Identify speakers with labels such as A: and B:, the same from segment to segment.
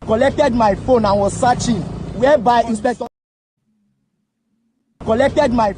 A: collected my phone and was searching, whereby Inspector collected my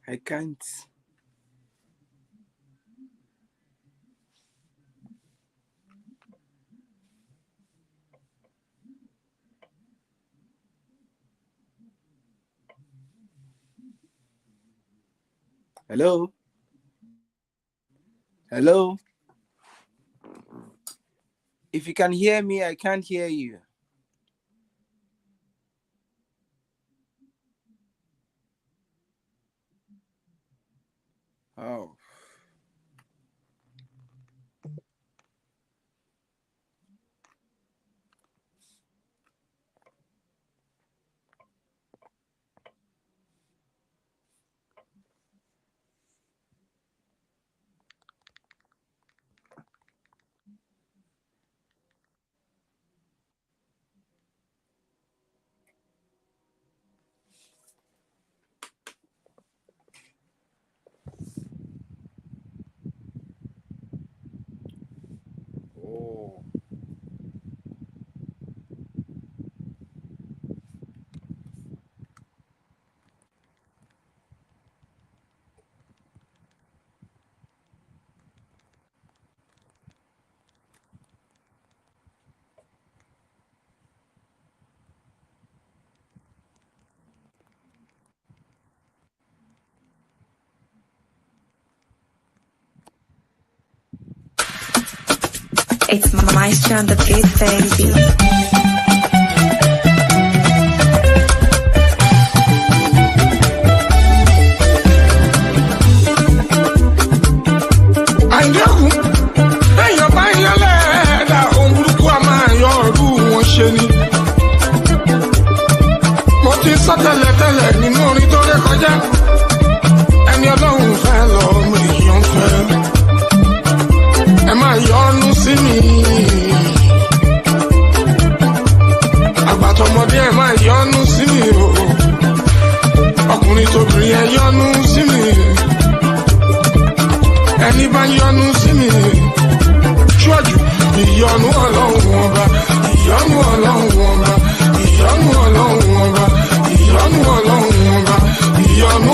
B: I can't. Hello? Hello? If you can hear me, I can't hear you. Oh. Oh.
C: It's Maestro on the beat, baby.
D: Tẹ́lẹ̀ nínú orin tó ré kọjá ẹni Ọlọ́run fẹ́ lọ́mọ èèyàn fẹ́ ẹ máa yọ́nú sí mi àgbàtọ̀mọdé ẹ máa yọ́nú sí mi o ọkùnrin tóbìnrin ẹ yọ́nú sí mi ẹni bá yọ́nú sí mi ṣọ́jú ìyọ́nú Ọlọ́run ọba ìyọ́nú Ọlọ́run ọba ìyọ́nú Ọlọ́run ọba ìyọ́nú Ọlọ́run ọba ìyọ́nú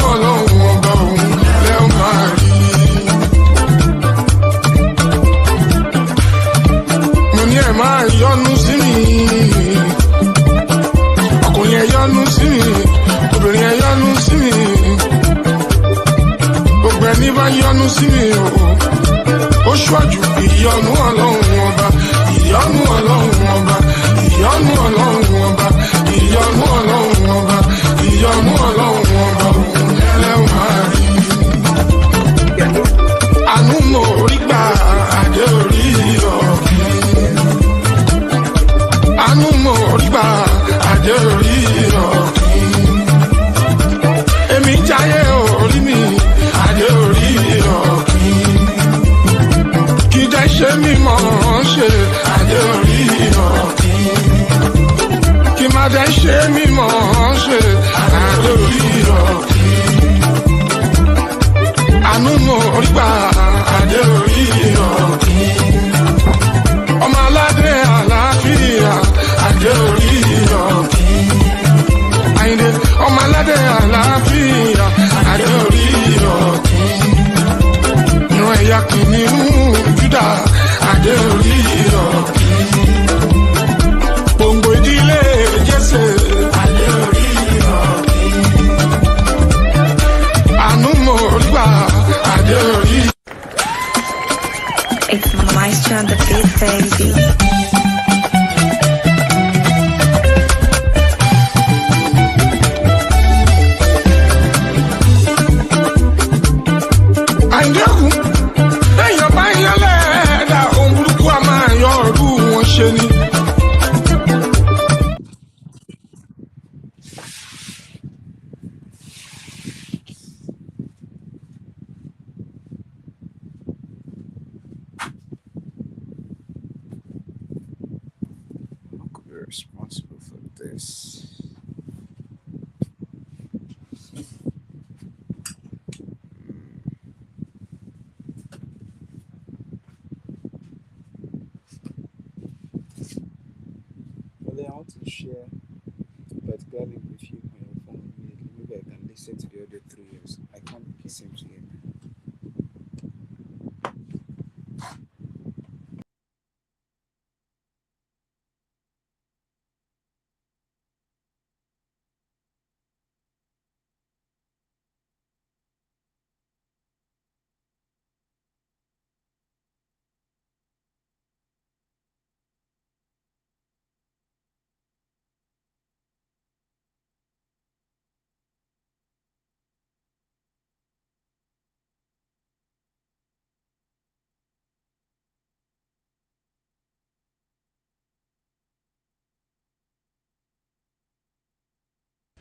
D: Adé ṣe mímọ́ ṣe àdórí ọ̀kí. Àánú mo rí gbà àdórí ọ̀kí. Ọmọ aládé àlàáfíà àdórí ọ̀kí. Àyìndé ọmọ aládé àlàáfíà àdórí ọ̀kí. Ìran ẹ̀yà kìnìún Júdà àdórí ọ̀kí. Gbòǹgbò ìdílé Jésè àdórí ọ̀kí. Àánú mo rí gbà àdórí.
C: It's Maestro on the beat, baby.
D: Àìdẹ́kù lẹ́yìn bá yẹn lẹ́ẹ̀dá ohun burúkú a máa yọ ọdún wọn ṣe ni.
B: Who could be responsible for this? Well, I want to share particularly with you my phone immediately. Maybe I can listen to the audio through yours. I can't listen to it.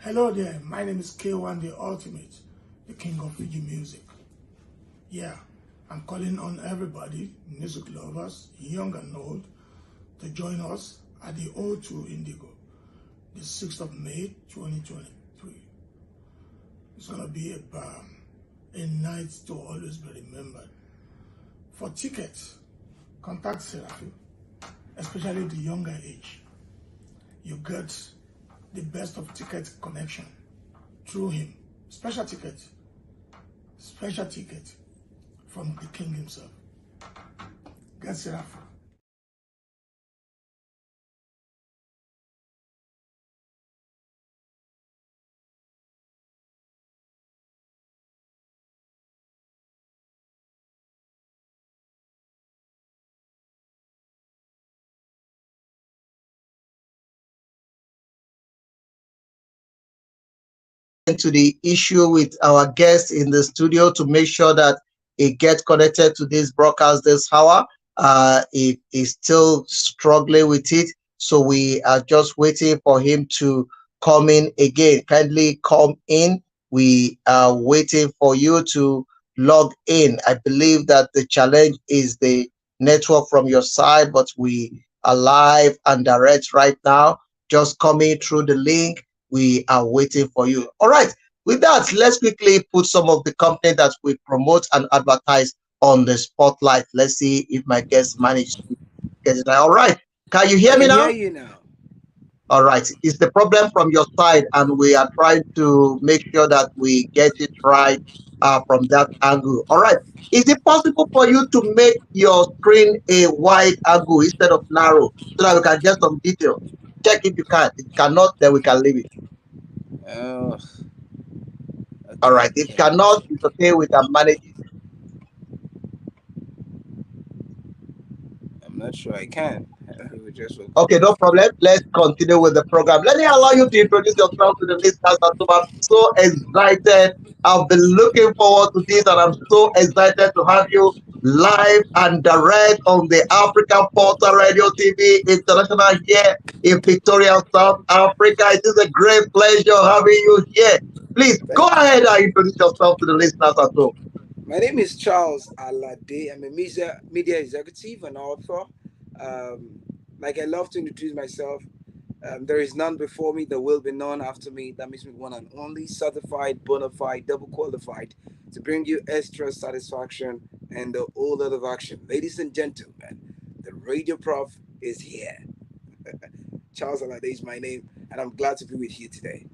E: Hello there, my name is K1 the Ultimate, the king of Fiji music. Yeah, I'm calling on everybody, music lovers, young and old, to join us at the O2 Indigo, the 6th of May, 2023. It's going to be a night to always be remembered. For tickets, contact Seraphi, especially the younger age. You get the best of ticket connection through him. Special ticket from the king himself. Get Seraphi.
F: To the issue with our guest in the studio to make sure that it gets connected to this broadcast this hour. It is still struggling with it, so we are just waiting for him to come in again. Kindly come in. We are waiting for you to log in. I believe that the challenge is the network from your side, but we are live and direct right now. Just coming through the link. We are waiting for you. All right. With that, let's quickly put some of the company that we promote and advertise on the spotlight. Let's see if my guests managed to get it. All right. Can you hear me now?
B: I can hear you now.
F: All right. It's the problem from your side, and we are trying to make sure that we get it right from that angle. All right. Is it possible for you to make your screen a wide angle instead of narrow so that we can get some detail? Check if you can. If you cannot, then we can leave it.
B: Okay,
F: all right. If cannot, it's okay. We can manage it.
B: I'm not sure I can.
F: Okay, no problem. Let's continue with the program. Let me allow you to introduce yourself to the listeners. I'm so excited. I've been looking forward to this, and I'm so excited to have you live and direct on the African Portal Radio TV International here in Victoria, South Africa. It is a great pleasure having you here. Please go ahead and introduce yourself to the listeners at home.
B: My name is Charles ALADE. I'm a media executive and author. Like I love to introduce myself. There is none before me, there will be none after me. That makes me one and only, certified, bona fide, double qualified to bring you extra satisfaction and the whole lot of action. Ladies and gentlemen, the radio prof is here. Charles Alade is my name, and I'm glad to be with you today.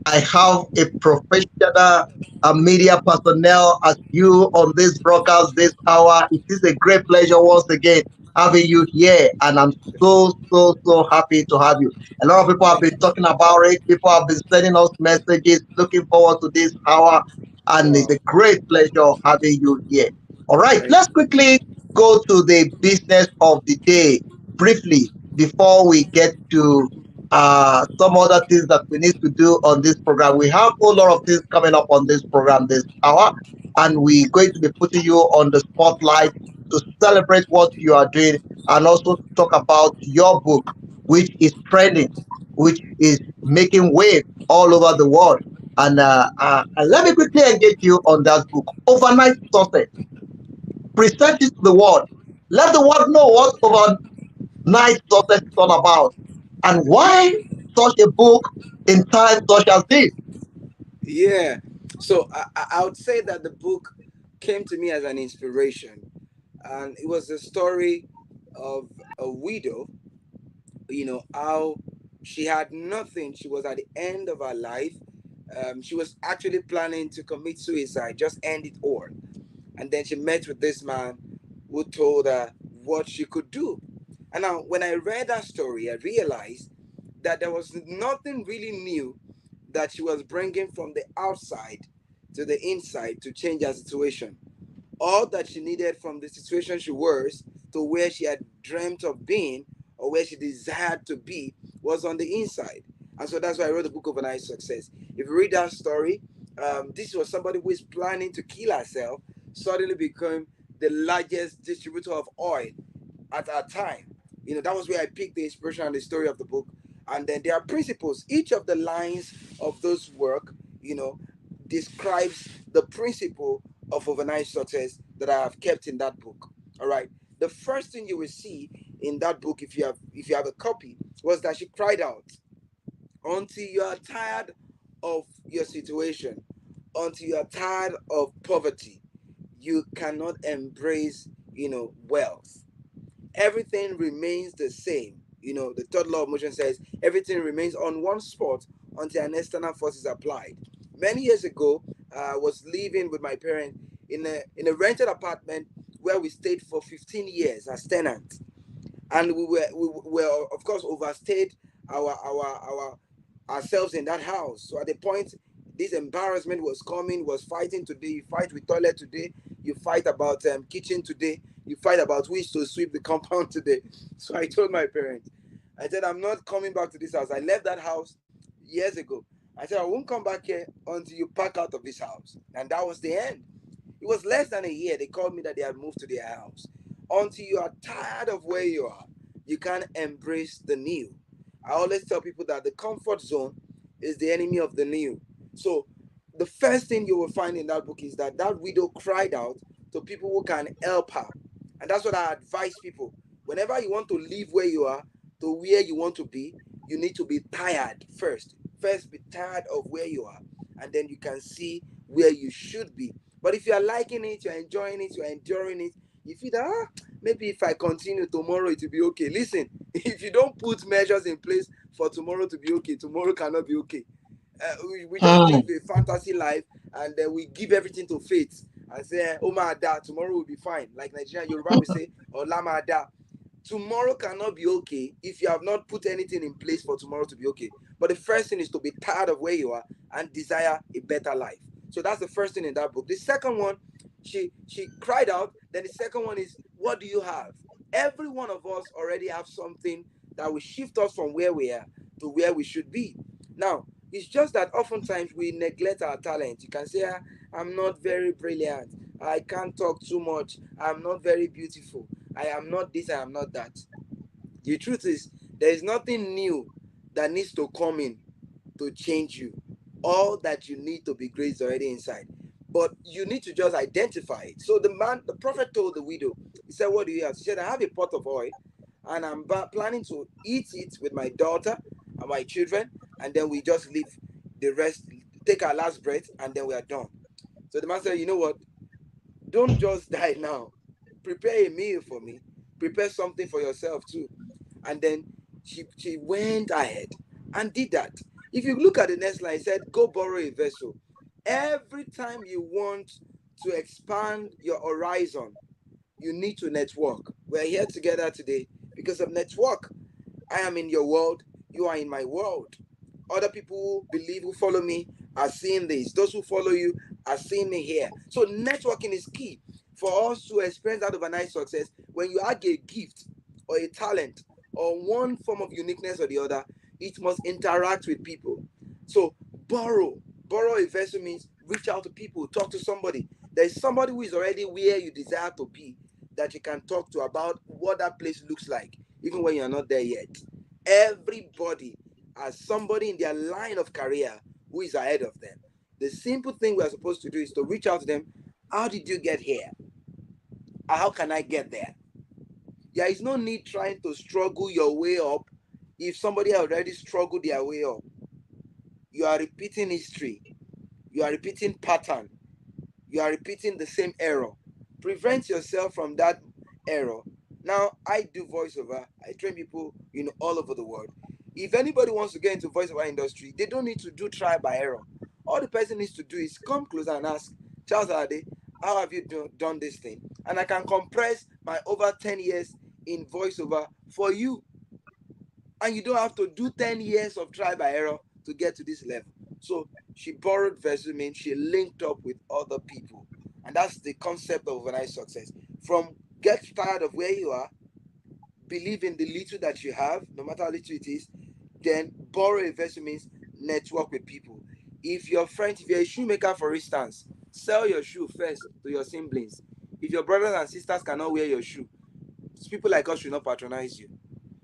F: I have a professional media personnel as you on this broadcast this hour. It is a great pleasure once again having you here, and I'm so happy to have you. A lot of people have
B: Thank
F: been
B: you.
F: talking about it. People have been sending us messages, looking forward to this hour, and it's
B: Wow.
F: a great pleasure having you here. All right,
B: Thank
F: let's
B: you.
F: quickly go to the business of the day briefly before we get to some other things that we need to do on this program. We have a lot of things coming up on this program this hour, and we're going to be putting you on the spotlight to celebrate what you are doing and also talk about your book, which is trending, which is making waves all over the world. And let me quickly engage you on that book, Overnight Success. Present it to the world. Let the world know what overnight success is all about and why such a book in times such as this.
B: Yeah. So I would say that the book came to me as an inspiration, and it was a story of a widow. How she had nothing. She was at the end of her life. She was actually planning to commit suicide, just end it all. And then she met with this man who told her what she could do. And now, when I read that story, I realized that there was nothing really new that she was bringing from the outside to the inside to change her situation. All that she needed from the situation she was to where she had dreamt of being or where she desired to be was on the inside. And so that's why I wrote the book Overnight Success. If you read that story, this was somebody who is planning to kill herself, suddenly became the largest distributor of oil at our time. That was where I picked the inspiration and the story of the book. And then there are principles. Each of the lines of those work, describes the principle of overnight success that I have kept in that book. All right. The first thing you will see in that book, if you have a copy, was that she cried out until you are tired of your situation, until you are tired of poverty, you cannot embrace, wealth. Everything remains the same. The third law of motion says everything remains on one spot until an external force is applied. Many years ago, I was living with my parents in a rented apartment where we stayed for 15 years as tenants, and we were of course overstayed our ourselves in that house. So at the point this embarrassment was coming, was fighting today, you fight with toilet today, you fight about kitchen today, you fight about which to sweep the compound today. So I told my parents, I said, I'm not coming back to this house. I left that house years ago. I said, I won't come back here until you pack out of this house. And that was the end. It was less than a year. They called me that they had moved to their house. Until you are tired of where you are, you can't embrace the new. I always tell people that the comfort zone is the enemy of the new. So the first thing you will find in that book is that that widow cried out to people who can help her. And that's what I advise people. Whenever you want to leave where you are to where you want to be, you need to be tired first. First, be tired of where you are, and then you can see where you should be. But if you are liking it, you're enjoying it, you're enduring it, you feel that maybe if I continue tomorrow, it will be okay. Listen, if you don't put measures in place for tomorrow to be okay, tomorrow cannot be okay. We just
F: Hmm.
B: live a fantasy life, and then we give everything to fate and say, oh my dad, tomorrow will be fine. Like Nigerian Yoruba will say, oh lama da. Tomorrow cannot be okay if you have not put anything in place for tomorrow to be okay. But the first thing is to be tired of where you are and desire a better life. So that's the first thing in that book. The second one, she cried out. Then the second one is, what do you have? Every one of us already have something that will shift us from where we are to where we should be. Now, it's just that oftentimes we neglect our talent. You can say, I'm not very brilliant. I can't talk too much. I'm not very beautiful. I am not this, I am not that. The truth is, there is nothing new that needs to come in to change you. All that you need to be great is already inside. But you need to just identify it. So the prophet told the widow, he said, what do you have? She said, I have a pot of oil and I'm planning to eat it with my daughter and my children. And then we just leave the rest, take our last breath, and then we are done. So the man said, you know what? Don't just die now. Prepare a meal for me. Prepare something for yourself too. And then she went ahead and did that. If you look at the next line, it said, go borrow a vessel. Every time you want to expand your horizon, you need to network. We're here together today because of network. I am in your world. You are in my world. Other people who believe, who follow me, are seeing this. Those who follow you are seeing me here. So networking is key for us to experience that overnight success. When you have a gift or a talent or one form of uniqueness or the other, it must interact with people. So borrow a vessel means reach out to people, talk to somebody. There's somebody who is already where you desire to be that you can talk to about what that place looks like, even when you're not there yet. Everybody has somebody in their line of career who is ahead of them. The simple thing we are supposed to do is to reach out to them. How did you get here? How can I get there? There is no need trying to struggle your way up if somebody already struggled their way up. You are repeating history. You are repeating pattern. You are repeating the same error. Prevent yourself from that error. Now, I do voiceover. I train people, all over the world. If anybody wants to get into voiceover industry, they don't need to do trial by error. All the person needs to do is come closer and ask, Charles ALADE, how have you done this thing? And I can compress my over 10 years in voiceover for you. And you don't have to do 10 years of trial by error to get to this level. So she borrowed vessel means she linked up with other people. And that's the concept of overnight success. From get tired of where you are, believe in the little that you have, no matter how little it is, then borrow a vessel means network with people. If you're a shoemaker, for instance, sell your shoe first to your siblings. If your brothers and sisters cannot wear your shoe, people like us should not patronize you.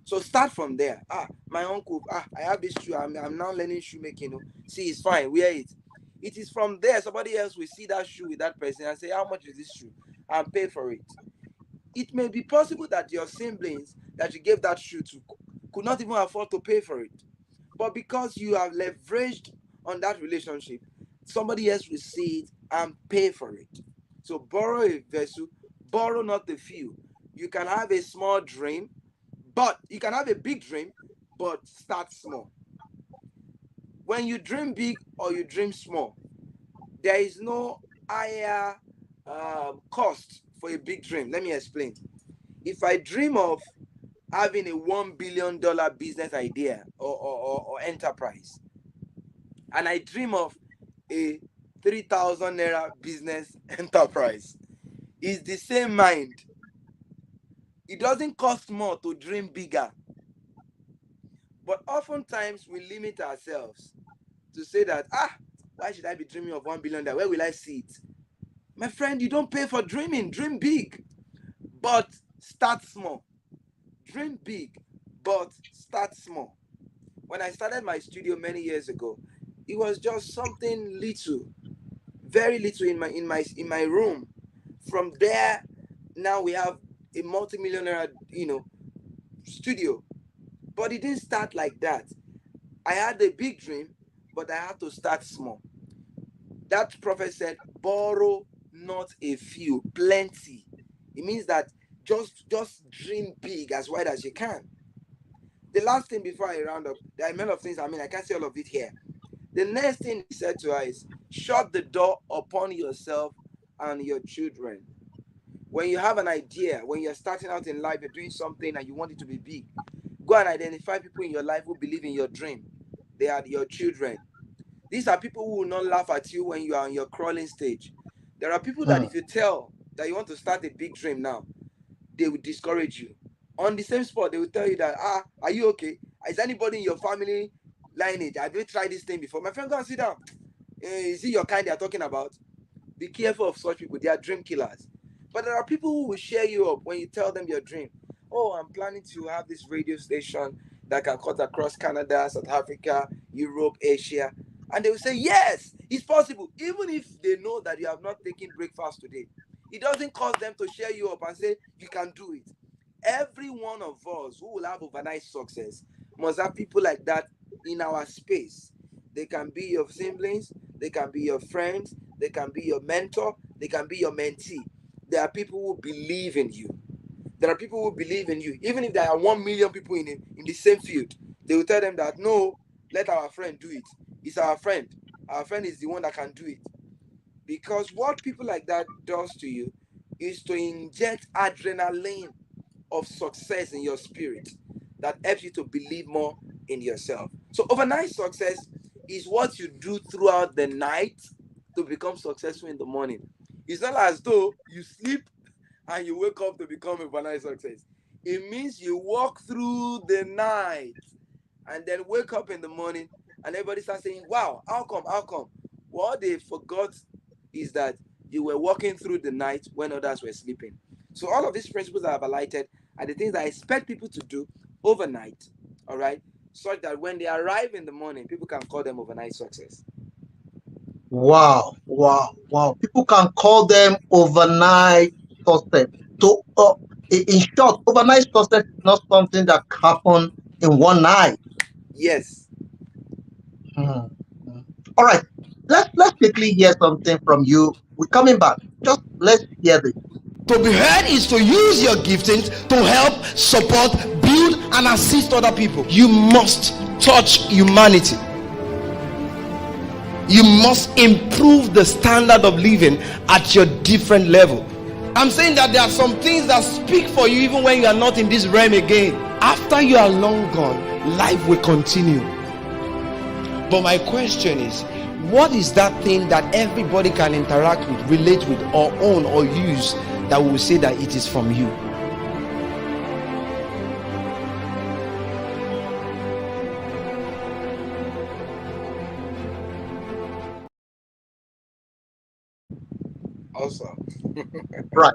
B: So start from there. My uncle, I have this shoe. I'm now learning shoemaking. See, it's fine. Wear it. It is from there. Somebody else will see that shoe with that person and say, how much is this shoe? And pay for it. It may be possible that your siblings that you gave that shoe to could not even afford to pay for it. But because you have leveraged on that relationship, somebody else will see it and pay for it. So borrow a vessel, borrow not a few. You can have a small dream, but you can have a big dream, but start small. When you dream big or you dream small, there is no higher cost for a big dream. Let me explain. If I dream of having a $1 billion business idea or enterprise, and I dream of a 3,000 naira business enterprise, it's the same mind. It doesn't cost more to dream bigger. But oftentimes we limit ourselves to say that, why should I be dreaming of $1 billion? Where will I see it? My friend, you don't pay for dreaming. Dream big, but start small. Dream big, but start small. When I started my studio many years ago, it was just something little, very little in my room. From there, now we have a multi-millionaire, studio. But it didn't start like that. I had a big dream, but I had to start small. That prophet said, borrow not a few, plenty. It means that just dream big, as wide as you can. The last thing before I round up, there are many of things, I can't say all of it here. The next thing he said to her is, shut the door upon yourself and your children. When you have an idea, when you're starting out in life, you're doing something and you want it to be big, go and identify people in your life who believe in your dream. They are your children. These are people who will not laugh at you when you are on your crawling stage. There are people that if you tell that you want to start a big dream now, they will discourage you. On the same spot, they will tell you that, are you okay? Is anybody in your family lineage? Have you tried this thing before? My friend, go and sit down. Is it your kind they are talking about? Be careful of such people. They are dream killers. But there are people who will cheer you up when you tell them your dream. Oh, I'm planning to have this radio station that can cut across Canada, South Africa, Europe, Asia. And they will say, yes, it's possible. Even if they know that you have not taken breakfast today, it doesn't cause them to cheer you up and say, you can do it. Every one of us who will have overnight success must have people like that in our space. They can be your siblings, they can be your friends, they can be your mentor, they can be your mentee. There are people who believe in you. There are people who believe in you. Even if there are 1 million people in the same field, they will tell them that, no, let our friend do it. It's our friend. Our friend is the one that can do it. Because what people like that does to you is to inject adrenaline of success in your spirit that helps you to believe more in yourself. So overnight success is what you do throughout the night to become successful in the morning. It's not as though you sleep and you wake up to become overnight success. It means you walk through the night and then wake up in the morning and everybody starts saying, wow, how come, how come? What they forgot is that you were walking through the night when others were sleeping. So all of these principles that I've highlighted are the things that I expect people to do overnight, all right, such that when they arrive in the morning, people can call them overnight success.
F: Wow, wow, wow. People can call them overnight success. So, in short, overnight success is not something that happen in one night.
B: Yes.
F: Mhm. All right. Let's quickly hear something from you. We're coming back. Just let's hear this.
A: To be heard is to use your giftings to help, support, build, and assist other people. You must touch humanity. You must improve the standard of living at your different level. I'm saying that there are some things that speak for you even when you are not in this realm again. After you are long gone, life will continue. But my question is, what is that thing that everybody can interact with, relate with, or own or use that will say that it is from you?
B: Awesome.
F: Right.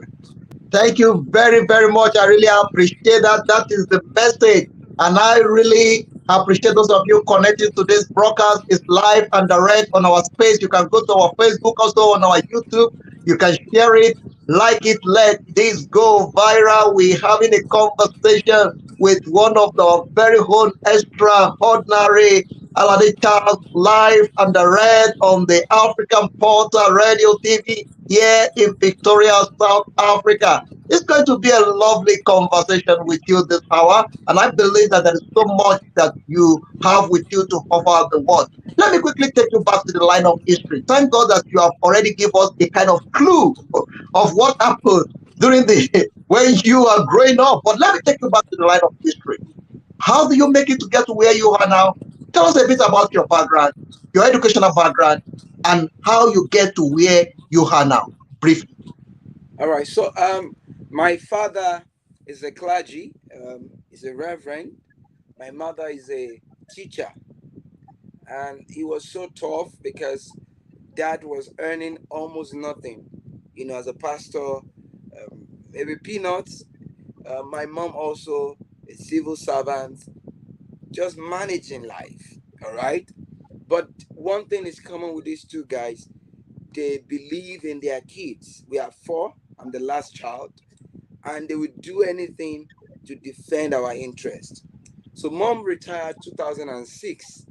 F: Thank you very, very much. I really appreciate that. That is the message. And I really appreciate those of you connected to this broadcast. It's live and direct on our space. You can go to our Facebook, also on our YouTube. You can share it, like it, let this go viral. We're having a conversation with one of the very own extraordinary ALADE Charles, live and direct on the African Portal Radio TV here in Victoria, South Africa. It's going to be a lovely conversation with you this hour, and I believe that there is so much that you have with you to offer the world. Let me quickly take you back to the line of history. Thank God that you have already given us a kind of clue of what happened during the when you are growing up. But let me take you back to the line of history. How do you make it to get to where you are now? Tell us a bit about your background, your educational background, and how you get to where you are now, briefly.
B: All right. So, my father is a clergy, is a reverend. My mother is a teacher, and it was so tough because dad was earning almost nothing, as a pastor, maybe peanuts. My mom also a civil servant, just managing life. All right. But one thing is common with these two guys: they believe in their kids. We are four. I'm the last child, and they would do anything to defend our interest. So mom retired 2006,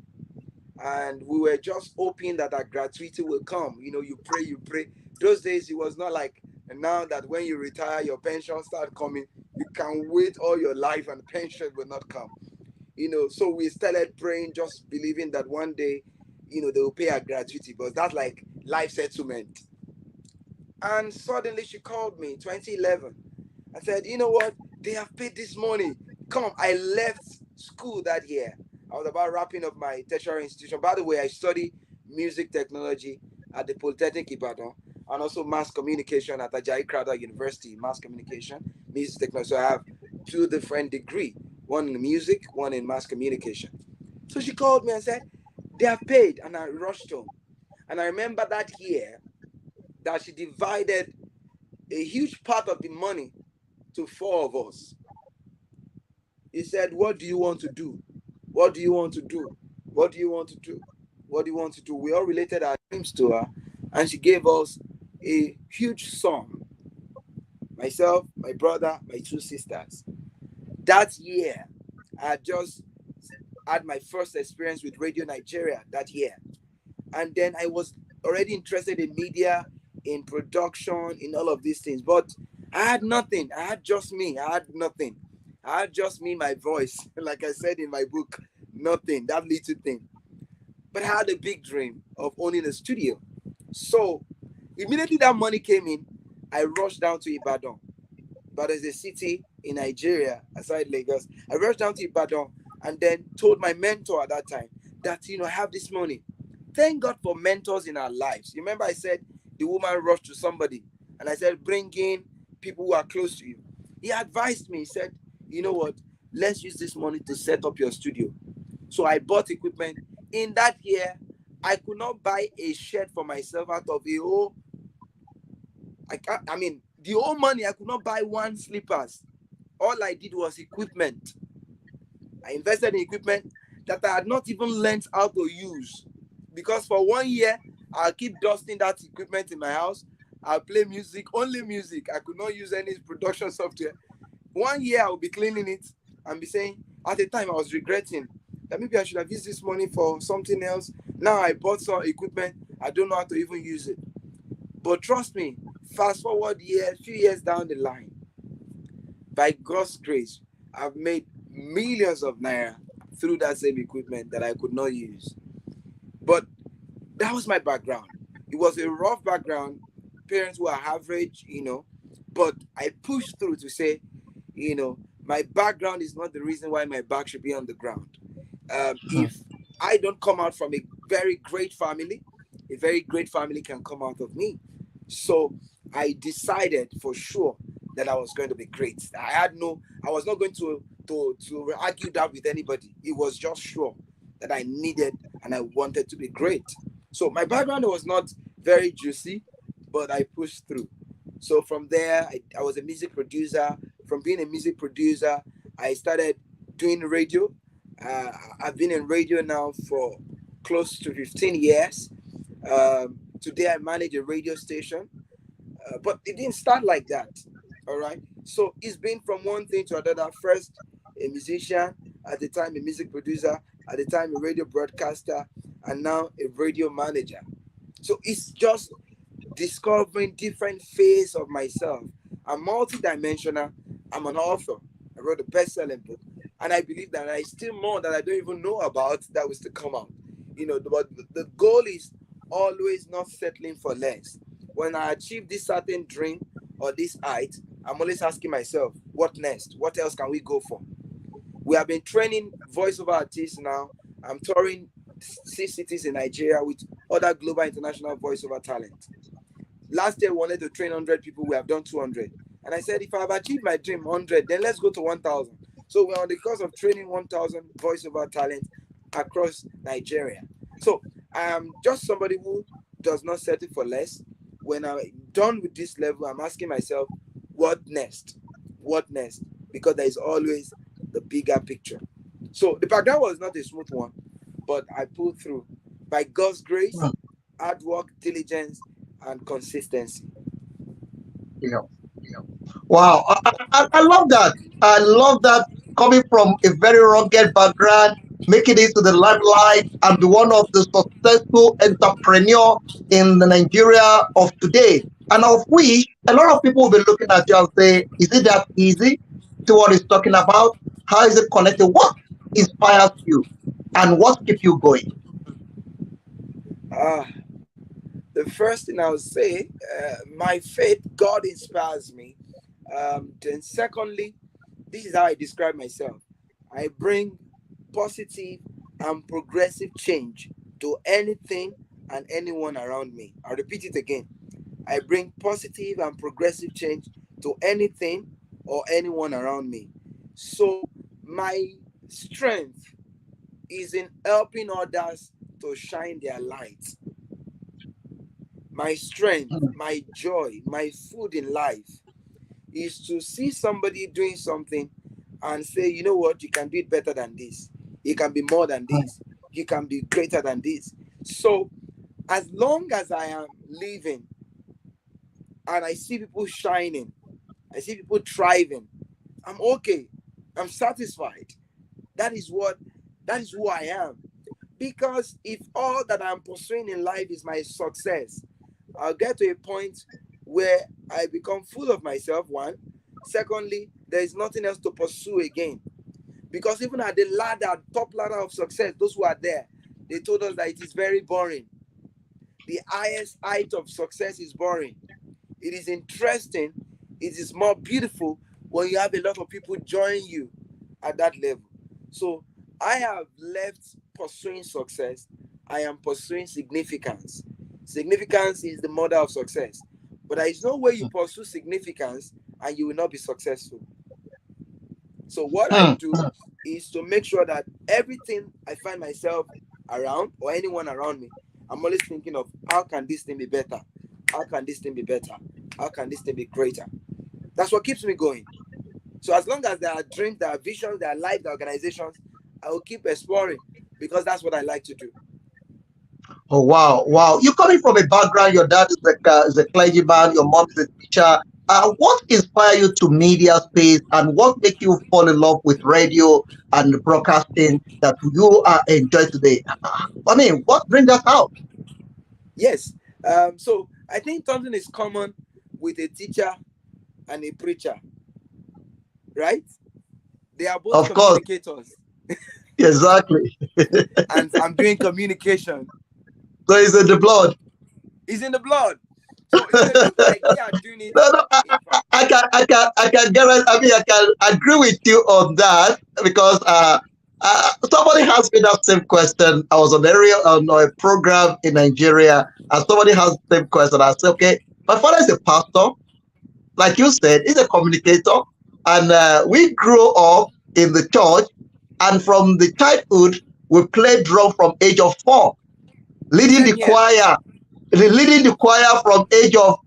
B: and we were just hoping that our gratuity will come. You pray, you pray. Those days it was not like now that when you retire, your pension start coming. You can wait all your life and pension will not come. So we started praying, just believing that one day, they will pay our gratuity, but that's like life settlement. And suddenly she called me 2011. I said, you know what? They have paid this money. Come, I left school that year. I was about wrapping up my tertiary institution. By the way, I study music technology at the Polytechnic Ibadan and also mass communication at Ajayi Crowther University, mass communication, music technology. So I have two different degrees, one in music, one in mass communication. So she called me and said, they have paid, and I rushed home. And I remember that year that she divided a huge part of the money to 4 of us. He said, "What do you want to do? What do you want to do? What do you want to do? What do you want to do?" We all related our dreams to her, and she gave us a huge sum. Myself, my brother, my 2 sisters. That year, I had just had my first experience with Radio Nigeria that year. And then I was already interested in media, in production, in all of these things. But I had nothing. I had just me. I had nothing. I had just me, my voice. Like I said in my book, nothing, that little thing. But I had a big dream of owning a studio. So immediately that money came in, I rushed down to Ibadan. But as a city in Nigeria, aside Lagos, I rushed down to Ibadan and then told my mentor at that time that, I have this money. Thank God for mentors in our lives. You remember I said the woman rushed to somebody and I said, bring in people who are close to you. He advised me. He said, you know what? Let's use this money to set up your studio. So I bought equipment. In that year, I could not buy a shirt for myself out of the whole, the whole money. I could not buy one slippers. All I did was equipment. I invested in equipment that I had not even learned how to use. Because for 1 year, I'll keep dusting that equipment in my house. I'll play music, only music. I could not use any production software. 1 year, I'll be cleaning it and be saying, at the time, I was regretting that maybe I should have used this money for something else. Now I bought some equipment. I don't know how to even use it. But trust me, fast forward few years down the line, by God's grace, I've made millions of naira through that same equipment that I could not use. But that was my background. It was a rough background. Parents were average, but I pushed through to say, my background is not the reason why my back should be on the ground. If I don't come out from a very great family, a very great family can come out of me. So I decided for sure that I was going to be great. I was not going to argue that with anybody. It was just sure that I needed and I wanted to be great. So my background was not very juicy, but I pushed through. So from there, I was a music producer. From being a music producer, I started doing radio. I've been in radio now for close to 15 years. Today I manage a radio station, but it didn't start like that. All right. So it's been from one thing to another. First, a musician, at the time a music producer, at the time a radio broadcaster, and now a radio manager. So it's just discovering different phases of myself. I'm multidimensional. I'm an author. I wrote a best-selling book, and I believe that there's still more that I don't even know about that was to come out. But the goal is always not settling for less. When I achieve this certain dream or this height, I'm always asking myself, what next? What else can we go for? We have been training voiceover artists now. I'm touring 6 cities in Nigeria with other global international voiceover talent. Last year, we wanted to train 100 people. We have done 200. And I said, if I have achieved my dream, 100, then let's go to 1,000. So we're on the course of training 1,000 voiceover talent across Nigeria. So I am just somebody who does not settle for less. When I'm done with this level, I'm asking myself, what next? What next? Because there is always the bigger picture. So the background was not a smooth one, but I pulled through. By God's grace, hard work, diligence, and consistency.
F: Yeah. Wow, I love that. I love that, coming from a very rugged background, making it to the limelight and be one of the successful entrepreneur in the Nigeria of today. And of which a lot of people will be looking at you and say, is it that easy to what he's talking about? How is it connected? What inspires you and what keeps you going?
B: The first thing I would say, my faith, God inspires me. Then secondly, this is how I describe myself. I bring positive and progressive change to anything and anyone around me. I'll repeat it again. I bring positive and progressive change to anything or anyone around me. So my strength is in helping others to shine their light. my strength, my joy, my food in life is to see somebody doing something and say, you know what, you can do it better than this. You can be more than this. You can be greater than this. So as long as I am living and I see people shining, I see people thriving, I'm okay. I'm satisfied. That is who I am. Because if all that I'm pursuing in life is my success, I'll get to a point where I become full of myself, one. Secondly, there is nothing else to pursue again. Because even at the top ladder of success, those who are there, they told us that it is very boring. The highest height of success is boring. It is interesting. It is more beautiful when you have a lot of people join you at that level. So I have left pursuing success. I am pursuing significance. Significance is the mother of success. But there is no way you pursue significance and you will not be successful. So what I do is to make sure that everything I find myself around or anyone around me, I'm always thinking of how can this thing be better? How can this thing be better? How can this thing be greater? That's what keeps me going. So as long as there are dreams, there are visions, there are life, there are organizations, I will keep exploring because that's what I like to do.
F: Oh wow, wow! You're coming from a background. Your dad is a clergyman. Your mom is a teacher. What inspired you to media space, and what make you fall in love with radio and broadcasting that you enjoy today? I mean, what brings that out?
B: Yes. So I think something is common with a teacher and a preacher, right? They are both
F: Of course,
B: communicators.
F: exactly.
B: And I'm doing communication.
F: So it's in the blood.
B: It's in the blood. So it may look like we are doing it.
F: No, no, I can guarantee. I mean, I can agree with you on that because somebody asked me that same question. I was on a program in Nigeria, and somebody has the same question. I said, okay, my father is a pastor, like you said, he's a communicator, and we grew up in the church, and from the childhood we played drum from age of 4, leading
B: Same
F: the
B: here.
F: choir leading the choir age of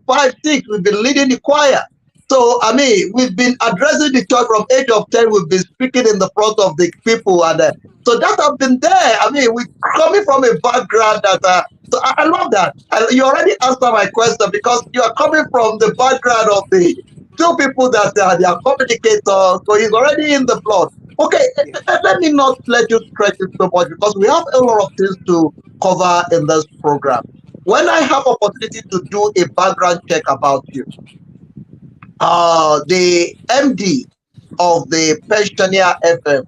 F: 5, 6. We've been leading the choir. So I mean, we've been addressing the church from age of 10. We've been speaking in the front of the people, and so that have been there. I mean, we're coming from a background that. So I love that. You already answered my question because you are coming from the background of the two people that they are communicators. So he's already in the blood. Okay,
B: Yeah.
F: let me not let you stretch it so much because we have a lot of things to cover in this program. When I have opportunity to do a background check about you, the MD of the Pensioner FM,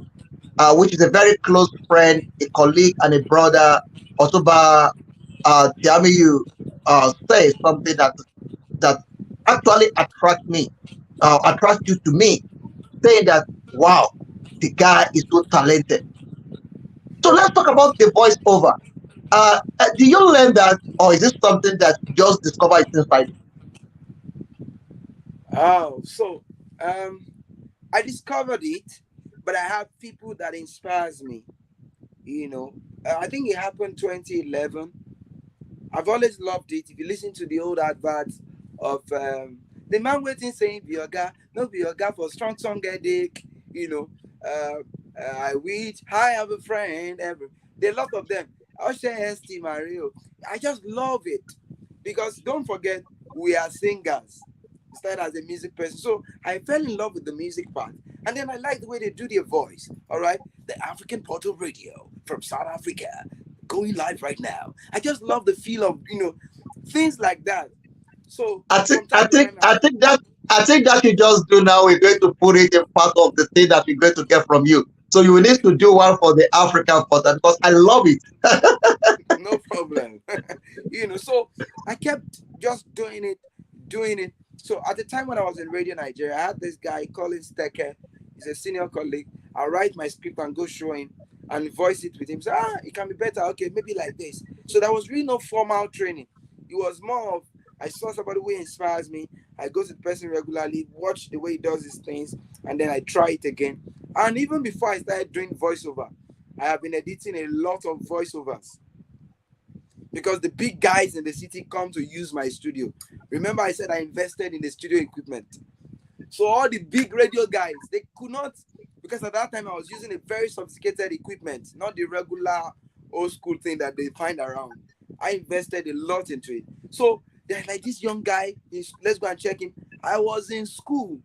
F: which is a very close friend, a colleague, and a brother, Otuba Tiamiyu, says something that actually attracts you to me, saying that, wow, the guy is so talented. So let's talk about the voiceover. Do you learn that, or is it something that you just discovered inside you?
B: Oh, so I discovered it, but I have people that inspires me. I think it happened 2011. I've always loved it. If you listen to the old adverts of the man waiting saying Bioga, no Bioga for strong song headache, I wish I have a friend ever. There are a lot of them. I'll share ST Mario. I just love it because don't forget we are singers. Started as a music person. So I fell in love with the music part. And then I like the way they do their voice. All right. The African Portal Radio from South Africa going live right now. I just love the feel of, things like that. So
F: I think that you just do now. We're going to put it in part of the thing that we're going to get from you. So you will need to do one for the African portal because I love it.
B: No problem. So I kept just doing it. So at the time when I was in Radio Nigeria, I had this guy, Colin Stecker. He's a senior colleague. I write my script and go show him and voice it with him. So, it can be better. Okay, maybe like this. So there was really no formal training. It was more of, I saw somebody who inspires me. I go to the person regularly, watch the way he does his things, and then I try it again. And even before I started doing voiceover, I have been editing a lot of voiceovers. because the big guys in the city come to use my studio. Remember, I said I invested in the studio equipment. So all the big radio guys, they could not, because at that time I was using a very sophisticated equipment, not the regular old school thing that they find around. I invested a lot into it. So they're like, this young guy, let's go and check him. I was in school.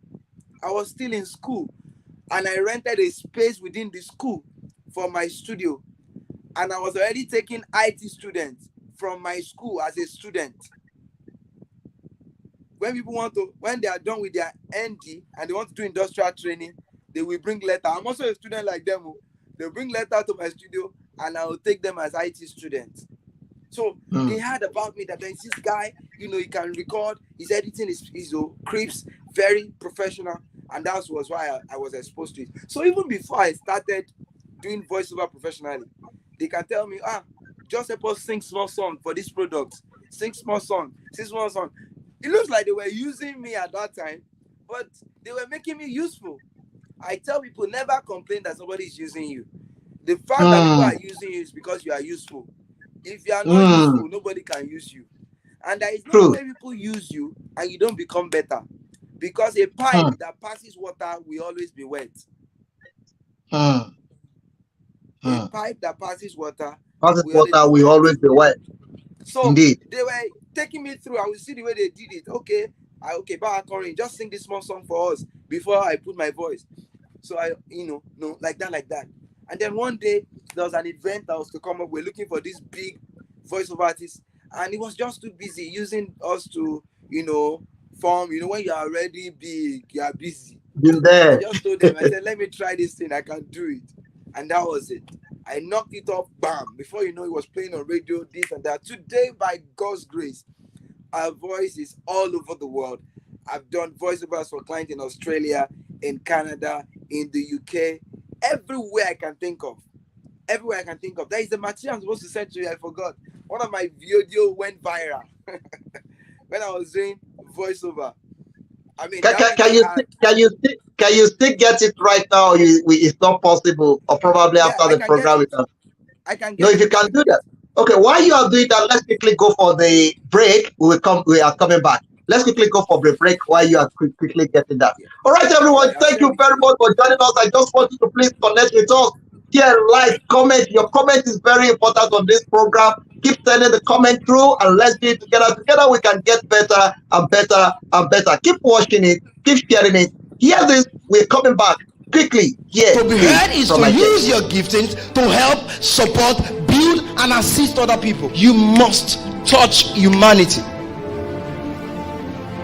B: I was still in school. And I rented a space within the school for my studio. And I was already taking IT students from my school as a student. When people when they are done with their ND and they want to do industrial training, they will bring letter. I'm also a student like them. They'll bring letter to my studio and I will take them as IT students. So they heard about me that there's this guy, he can record, his editing is crisp, very professional. And that was why I was exposed to it. So even before I started doing voiceover professionally, they can tell me, just help us sing small song for this product. Sing small song. It looks like they were using me at that time, but they were making me useful. I tell people, never complain that somebody is using you. The fact that people are using you is because you are useful. If you are not useful, nobody can use you. And there is no way people use you and you don't become better. Because a pipe that passes water will always be wet. A pipe that passes water
F: will always be wet.
B: So
F: indeed,
B: they were taking me through. I will see the way they did it. Okay, Corinne, just sing this small song for us before I put my voice. So I, like that. And then one day there was an event that was to come up. We're looking for this big voiceover artist, and he was just too busy using us to, form. When you are already big, you are busy.
F: Been there.
B: I just told him, I said, let me try this thing. I can do it, and that was it. I knocked it off, bam. Before you know, it was playing on radio, this and that. Today, by God's grace, our voice is all over the world. I've done voiceovers for clients in Australia, in Canada, in the UK, everywhere I can think of. Everywhere I can think of. There is a material I'm supposed to send to you. I forgot. One of my videos went viral when I was doing voiceover. I mean,
F: can you still get it right now? It's not possible, or probably after the program.
B: I can get
F: no, if you can do that. Okay, while you are doing that, let's quickly go for the break. We are coming back. Let's quickly go for the break while you are quickly getting that. All right, everyone, thank you very much for joining us. I just want you to please connect with us. Share, like, comment. Your comment is very important on this program. Keep sending the comment through and let's do it together. Together we can get better and better and better. Keep watching it. Keep sharing it. Hear this. We're coming back quickly. Yeah.
A: To be heard is to use your giftings to help, support, build, and assist other people. You must touch humanity.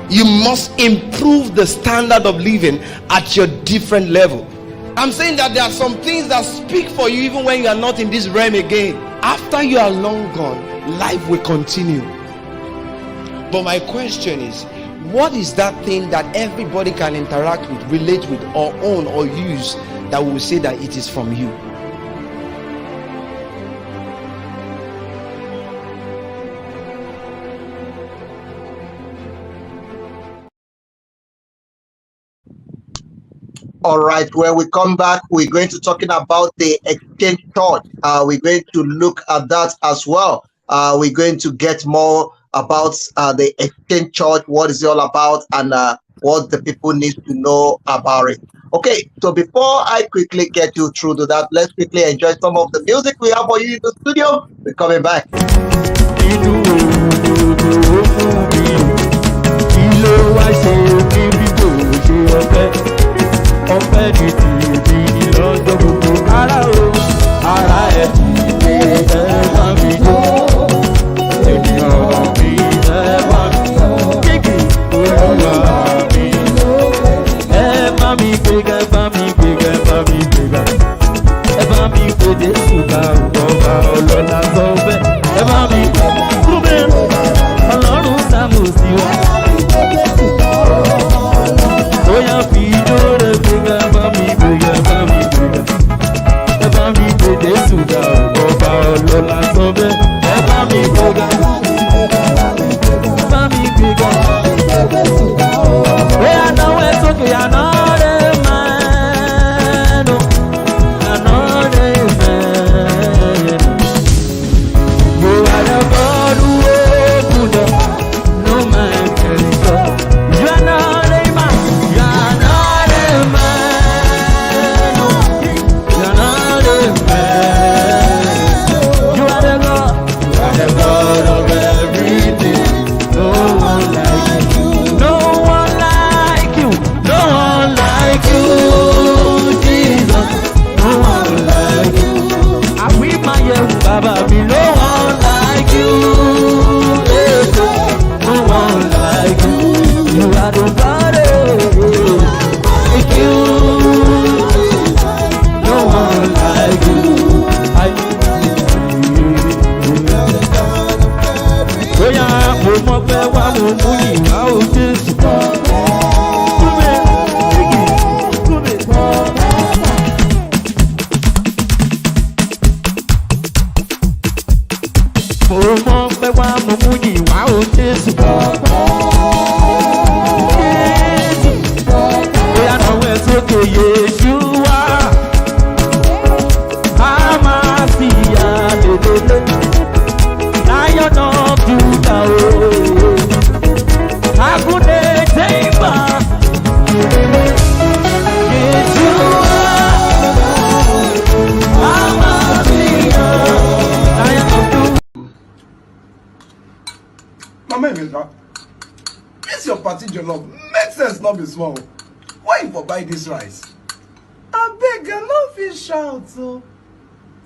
A: You must improve the standard of living at your different level. I'm saying that there are some things that speak for you even when you are not in this realm again. After you are long gone, life will continue. But my question is, what is that thing that everybody can interact with, relate with, or own or use that will say that it is from you?
F: All right, when we come back, we're going to talking about the exchange church. We're going to look at that as well. We're going to get more about the exchange church, what is it all about, and what the people need to know about it. Okay, so before I quickly get you through to that, let's quickly enjoy some of the music we have for you in the studio. We're coming back.
G: Ọpẹ́ ní tìbí lọ́jọ́ gbogbo ara ẹ̀ ẹ bá mi jó ènìyàn mi ẹ bá mi kíkì olúwa mi ẹ bá mi gbéga ẹ bá mi gbéga ẹ bá mi gbéga ẹ bá mi gbèdé ṣùgbà ọba ọlọ́lá sọ bẹ́ẹ̀ ẹ bá mi kúbẹ̀ ọlọ́run sàmùsí wa. Oya fi ijó rẹ̀ gbéga bá mi gbéga bá mi gbéga ẹ bá mi gbèdé ṣùgbà ọba ọlọ́lá sọ bẹ́ẹ̀ ẹ bá mi gbéga bá mi gbéga oya náwó ẹ sókè àná rẹ̀ mẹ́nu àná rẹ̀ mẹ́nu mo wà lọ́kọ́.
H: party jollof make sense not be small. Why you for buy this rice? I beg you, no fit shout so.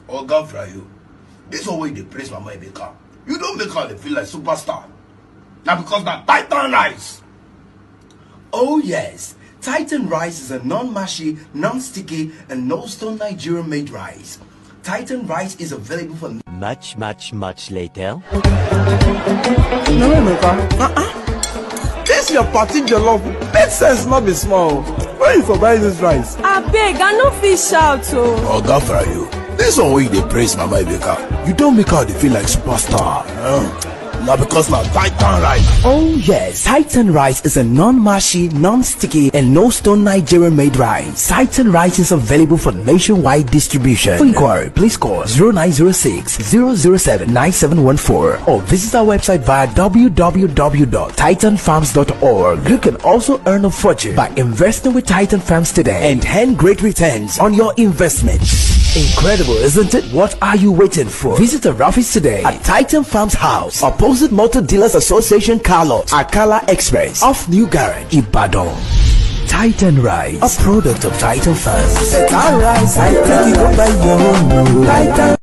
H: Oga Frayo, this one way they praise Mama Emeka. You don't make her feel like superstar. Now because that Titan rice. Oh yes, Titan rice is a non-mashy, non-sticky, and no-stone Nigerian-made rice. Titan rice is available for
G: Much later.
H: No, Emeka. This your party jollof make sense not be small. Where you for buy this rice?
I: I beg, I no fit shout oh.
H: Oga Frayo, this one way they praise Mama Emeka. You don't make her feel like superstar. Not because now Titan rice.
J: Oh yes, Titan rice is a non-mashy, non-sticky, and no-stone Nigerian-made rice. Titan rice is available for nationwide distribution. For inquiry, please call 0906-007-9714 or visit our website via www.titanfarms.org. You can also earn a fortune by investing with Titan Farms today and earn great returns on your investment. Incredible, isn't it? What are you waiting for? Visit our office today at Titan Farms House, opposite Motor Dealers Association car lot, Akala Express, off New Garage, Ibadan. Titan Rice, a product of Titan Farms. Titan.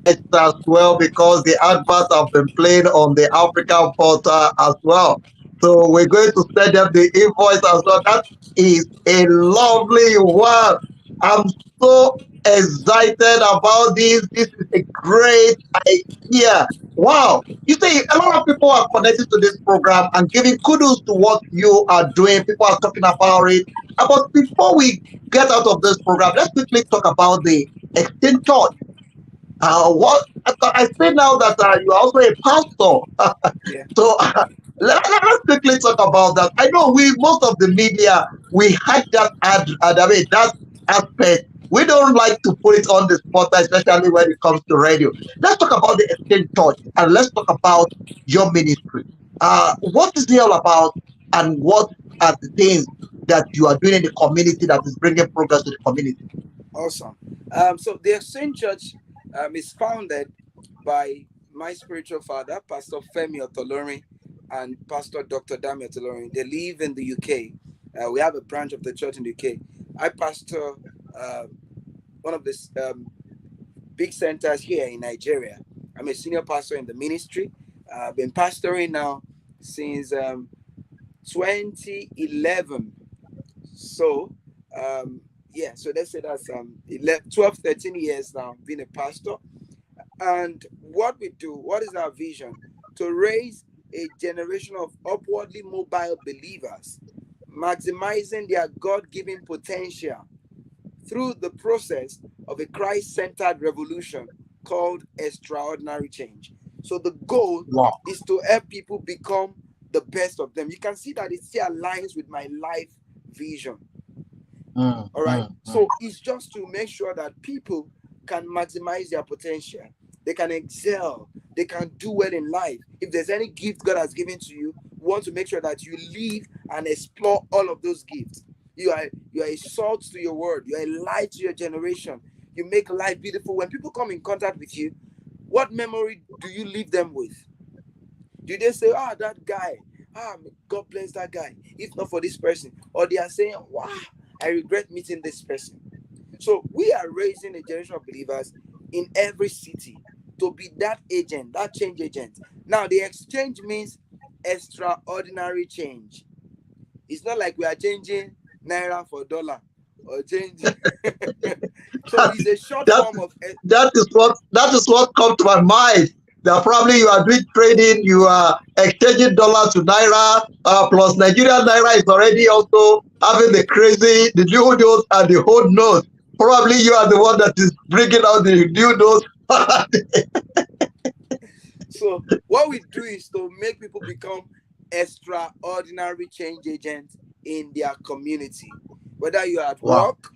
F: It as well because the adverts have been playing on the African portal as well. So we're going to send them the invoice as well. That is a lovely one. I'm so excited about this. This is a great idea. Wow. You see, a lot of people are connected to this program and giving kudos to what you are doing. People are talking about it. But before we get out of this program, let's quickly talk about the Extinct Church. What I say now that you are also a pastor.
B: Yeah.
F: So let's quickly talk about that. I know most of the media, we had that that aspect. We don't like to put it on the spot, especially when it comes to radio. Let's talk about the Extinct Church and let's talk about your ministry. What is it all about, and what are the things that you are doing in the community that is bringing progress to the community?
B: Awesome. So the Extinct Church is founded by my spiritual father, Pastor Femi Otolorin, and Pastor Dr. Dami Otolorin. They live in the UK. We have a branch of the church in the UK. I pastor one of the big centers here in Nigeria. I'm a senior pastor in the ministry. I've been pastoring now since 2011. So, so let's say that's 12, 13 years now being a pastor. And what we do, what is our vision? To raise a generation of upwardly mobile believers, maximizing their God-given potential through the process of a Christ-centered revolution called extraordinary change. So the goal is to help people become the best of them. You can see that it still aligns with my life vision. All right. So it's just to make sure that people can maximize their potential. They can excel. They can do well in life. If there's any gift God has given to you, we want to make sure that you live and explore all of those gifts. You are a salt to your world. You are a light to your generation. You make life beautiful. When people come in contact with you, what memory do you leave them with? Do they say, that guy, God bless that guy, if not for this person? Or they are saying, wow, I regret meeting this person. So we are raising a generation of believers in every city to be that agent, that change agent. Now, the exchange means extraordinary change. It's not like we are changing naira for dollar or changing. So it's a short form of.
F: That is what comes to my mind. That probably you are doing trading, you are exchanging dollars to naira, plus Nigerian naira is already also having the new notes and the old notes. Probably you are the one that is bringing out the new notes.
B: So what we do is to make people become extraordinary change agents in their community, whether you're at work,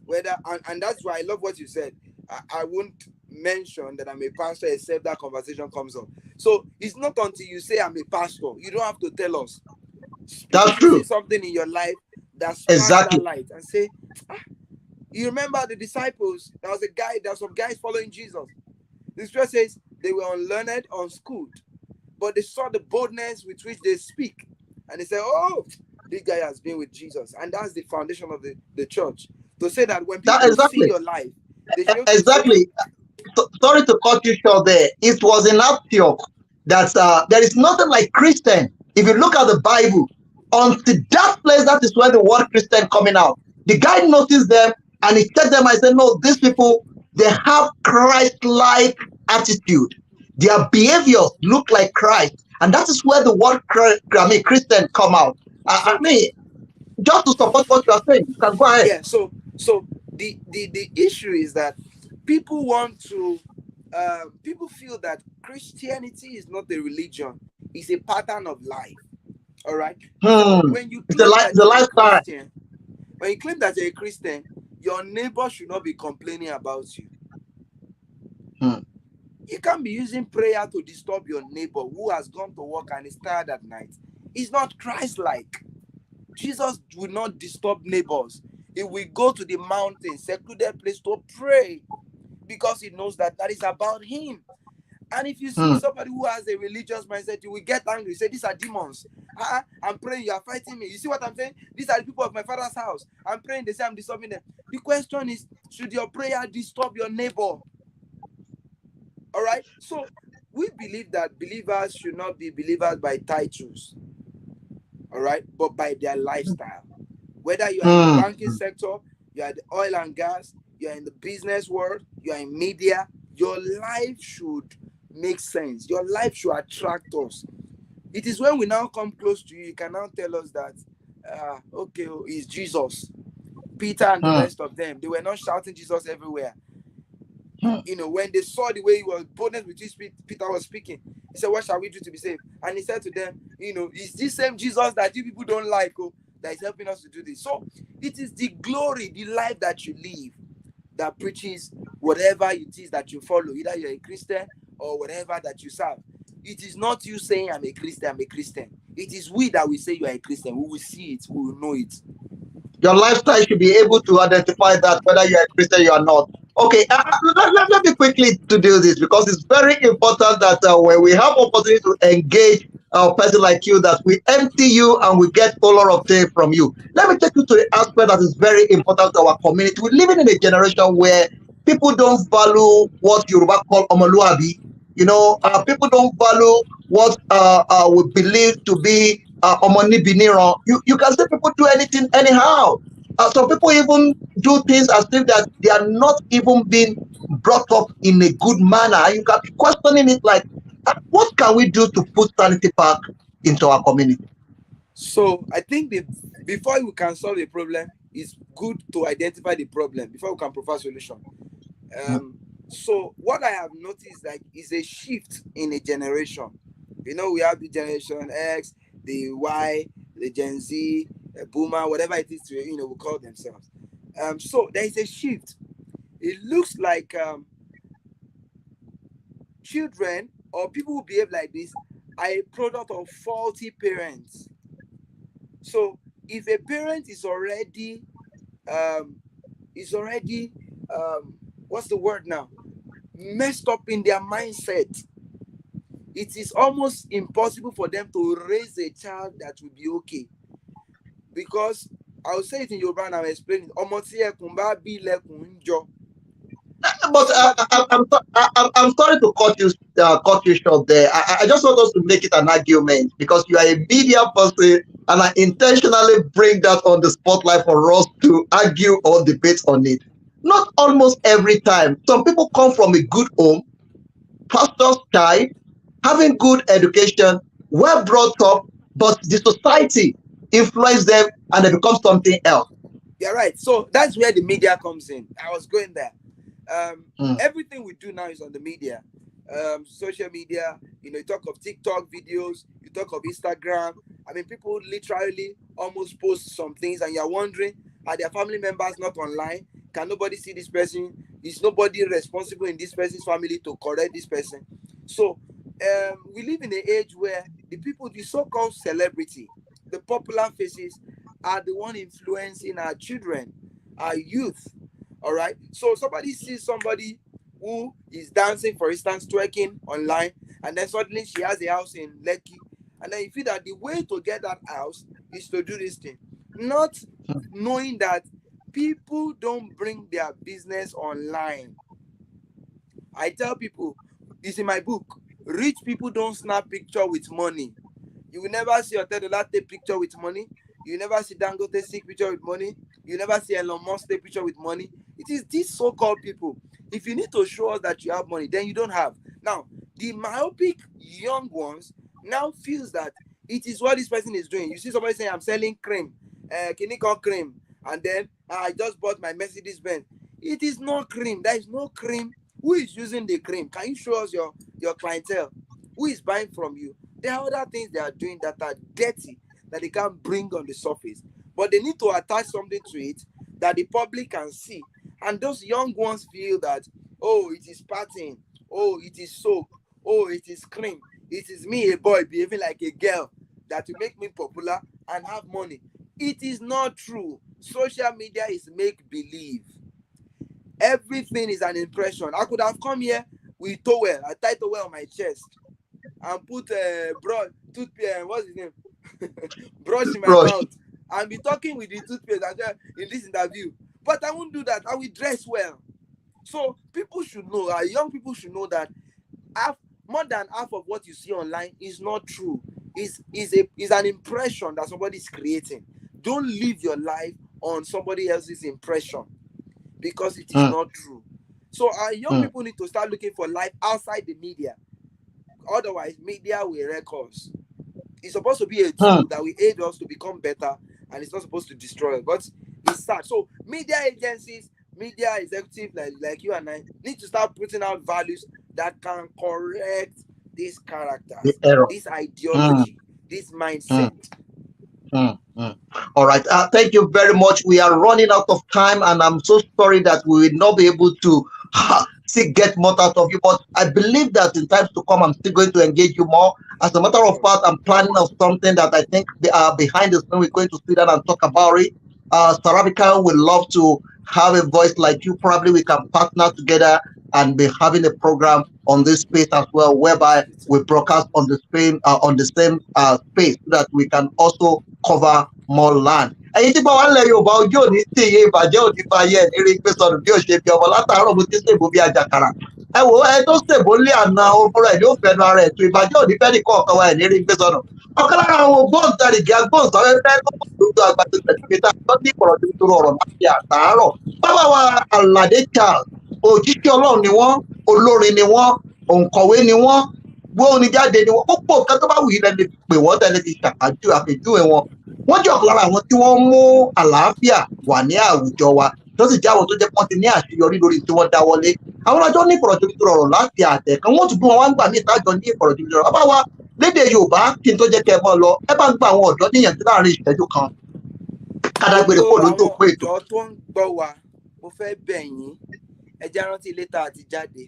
B: and that's why I love what you said. I won't mention that I'm a pastor except that conversation comes up. So it's not until you say I'm a pastor, you don't have to tell us.
F: That's true.
B: Something in your life that sparks that light and say, you remember the disciples? There was some guys following Jesus. The scripture says They were unlearned, unschooled, but they saw the boldness with which they speak, and they said, "Oh, this guy has been with Jesus," and that's the foundation of the church. To say that when people see
F: Exactly.
B: your life, they should be able to say,
F: Exactly. Sorry to cut you short there. It was in Antioch that there is nothing like Christian. If you look at the Bible, until that place, that is where the word Christian coming out. The guy noticed them and he checked them and said, no, these people, they have Christ-like attitude. Their behaviors look like Christ. And that is where the word Christian come out. I mean, just to support what you are saying, you can go ahead.
B: Yeah, so the issue is that people want to people feel that Christianity is not a religion, it's a pattern of life. All right. So when you claim that you're a Christian, when you claim that you're a Christian, your neighbor should not be complaining about you. You can't be using prayer to disturb your neighbor who has gone to work and is tired at night. It's not Christ-like. Jesus will not disturb neighbors. He will go to the mountain, secluded place to pray, because he knows that that is about him. And if you see somebody who has a religious mindset, you will get angry. Say, these are demons. I'm praying, you are fighting me. You see what I'm saying? These are the people of my father's house. I'm praying, they say I'm disturbing them. The question is, should your prayer disturb your neighbor? All right? So we believe that believers should not be believers by titles. All right? But by their lifestyle. Whether you are in the banking sector, you are in the oil and gas, you are in the business world, you are in media, your life should make sense. Your life should attract us. It is when we now come close to you, you can now tell us that, okay, it's Jesus. Peter and the rest of them, they were not shouting Jesus everywhere. You know, when they saw the way he was boldness with which Peter was speaking, he said, what shall we do to be saved? And he said to them, you know, it's this same Jesus that you people don't like, that is helping us to do this. So it is the glory, the life that you live, that preaches whatever it is that you follow, either you're a Christian or whatever that you serve. It is not you saying I'm a Christian, I'm a Christian. It is we that will say you are a Christian. We will see it, we will know it.
F: Your lifestyle should be able to identify that whether you are a Christian or you are not. Okay, let me quickly to do this, because it's very important that when we have opportunity to engage a person like you, that we empty you and we get a lot of things from you. Let me take you to the aspect that is very important to our community. We're living in a generation where people don't value what Yoruba call omoluabi. You know, people don't value what we believe to be omonibiniran. You can see people do anything anyhow. Some people even do things as if that they are not even being brought up in a good manner. You can be questioning it like, what can we do to put sanity back into our community?
B: So I think before we can solve the problem, it's good to identify the problem before we can provide solution. So what I have noticed like is a shift in a generation. You know, we have the Generation X, the Y, the Gen Z, Boomer, whatever it is, we call themselves. So there is a shift. It looks like children or people who behave like this are a product of faulty parents. So if a parent is already what's the word now? Messed up in their mindset, it is almost impossible for them to raise a child that will be okay. Because I'll say it in Yoruba and I'll explain it.
F: But I'm sorry to cut you short there. I just want us to make it an argument, because you are a media person, and I intentionally bring that on the spotlight for us to argue or debate on it. Not almost every time. Some people come from a good home, pastor's child, having good education, well brought up, but the society influences them and they become something else.
B: Yeah, right. So that's where the media comes in. I was going there. Everything we do now is on the media. Social media, you talk of TikTok videos, you talk of Instagram. I mean, people literally almost post some things and you're wondering, are their family members not online? Can nobody see this person? Is nobody responsible in this person's family to correct this person? So we live in an age where the people, the so-called celebrity, the popular faces are the one influencing our children, our youth. All right. So somebody sees somebody who is dancing, for instance, twerking online, and then suddenly she has a house in Lekki, and then you feel that the way to get that house is to do this thing, not knowing that people don't bring their business online. I tell people, it's in my book, rich people don't snap picture with money. You will never see Otedola take picture with money. You never see Dangote take picture with money. You never see Elon Musk take picture with money. It is these so-called people. If you need to show us that you have money, then you don't have. Now, the myopic young ones now feels that it is what this person is doing. You see somebody saying, I'm selling cream, Kiniko cream, and then I just bought my Mercedes Benz. It is not cream. There is no cream. Who is using the cream? Can you show us your clientele? Who is buying from you? There are other things they are doing that are dirty that they can't bring on the surface. But they need to attach something to it that the public can see. And those young ones feel that, oh, it is partying. Oh, it is soap. Oh, it is cream. It is me, a boy, behaving like a girl that will make me popular and have money. It is not true. Social media is make-believe. Everything is an impression. I could have come here with towel. I tied towel on my chest and put what's his name? Brush in my mouth and be talking with the toothpaste in this interview. But I won't do that. I will dress well. So people should know, young people should know that more than half of what you see online is not true. Is an impression that somebody is creating. Don't live your life on somebody else's impression because it is not true. So our young people need to start looking for life outside the media. Otherwise, media will wreck us. It's supposed to be a tool that will aid us to become better, and it's not supposed to destroy us. But it's sad. So media agencies, media executives like you and I need to start putting out values that can correct these characters, this ideology, this mindset.
F: All right. Thank you very much. We are running out of time, and I'm so sorry that we will not be able to get more out of you. But I believe that in times to come, I'm still going to engage you more. As a matter of fact, I'm planning of something that I think behind the scene we're going to sit down and talk about it. Sarabica would love to have a voice like you. Probably we can partner together and be having a program on this space as well, whereby we broadcast on the same space so that we can also cover more land. Ẹ̀yin tí bá wà nílẹ̀ Yorùbá ojú òní tí iye ìbàjẹ́ òní bá yẹ eré gbé sọnù bí ó ṣe fi ọmọ látàárọ̀ mo ti ṣèbò bí àjàkàrà. Ẹ wo ẹ tó ṣèbò lé àná ọmọọrọ ẹ ní ó fẹnu ara ẹ tó ìbàjẹ́ òní fẹ́ nìkan ọ̀kan wa ẹ̀ ní eré gbé sọnù. Ọ̀kan lára àwọn ògbóǹtarìgì agbóhùnsáfẹ́fẹ́ tó pọ̀ lójú àgbàdo tẹ̀síkítà tó ní ìpọ̀rọ̀ tó tó rọrọ̀ láti àtàárọ̀. Bàbá wa Àlàdé Charles òjíṣẹ́ Ọlọ́run ni wọ́n, olórin ni wọ́n, òǹkọ̀wé ni wọ́n, gbóhùn jáde ni wọ́n, púpọ̀ nǹkan tó bá wù yín lẹ́nu pè wọ́n tẹ́lẹ̀ fi àpèjúwe wọn. Wọ́n jẹ́ ọ̀kan lára àwọn tí wọ́n mú àlàáfíà wà ní àwùjọ wa tó sì jẹ́ àwọn tó jẹ́ pọ́n ti ní àṣeyọrí lórí tí wọ́n dáwọ́lé. Àwọn ọjọ́ ní ìfọ̀rọ̀jomitoro ọ̀rọ̀ láti àtẹ̀kán wọ́n tún bí wọn wá ń gbà ní ìtajọ ní ìfọ̀rọ̀jomitoro ọ̀rọ̀. Bàbá wa lédè Yorùbá kí n tó jẹ́ kẹ́ ẹ mọ́ lọ ẹ bá ń gba àwọn ọ̀dọ́ níyànjú láàrin ìṣẹ́jú kan. Kàdágbére kò lójú òpó ètò.
B: Ọ̀dọ́ tó ń gbọ́ wa, mo fẹ́ bẹ̀ yín, ẹ jẹ́ rántí ilé tá a ti jáde.